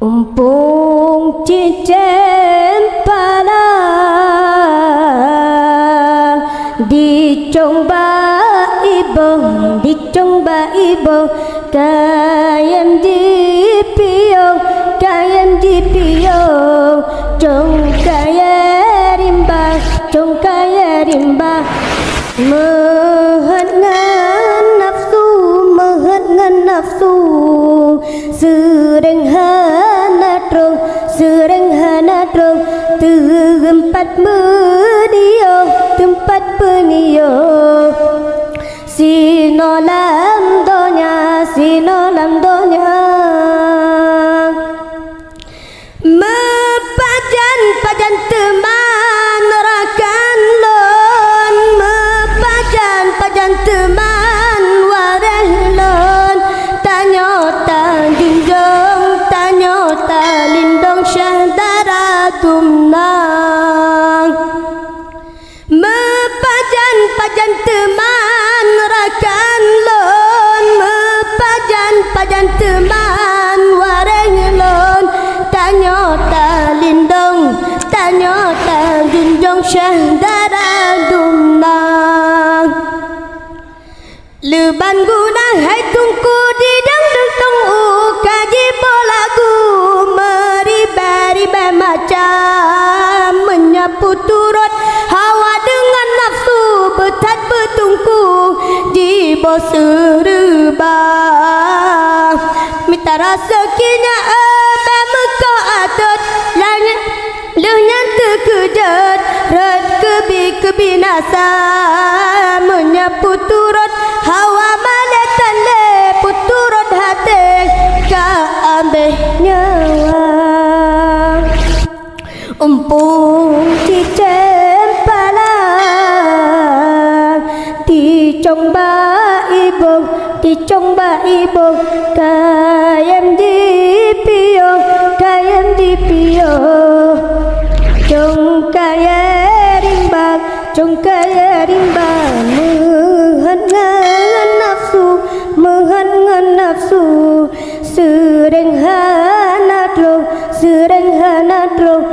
Umpung cicempala dicoba ibu kayam di piyo Jong kaya rimba mehet ngan nafsu sering hana trong tempat penio sino lam donya pajan teman rakan lon pajan teman wareh lon tanyo ta lindong syahdarat tumnang pajan teman rakan lon pajan teman wareh lon tanyo ta junjung syahdarat tumnang leban guna hai tungku di dangdung tong kaji lagu meriba macam menyapu turut hawa dengan nafsu betat bertungku di bawah serba minta rasa kina muka atut lehnya terkejut red kebinasa menyapu turut hawa malatan le puturut hati ka ambil nyawa umpung cicempala dicongba ibu kayam di piyo Jong kaya rimba mehan ngan nafsu sering hana drong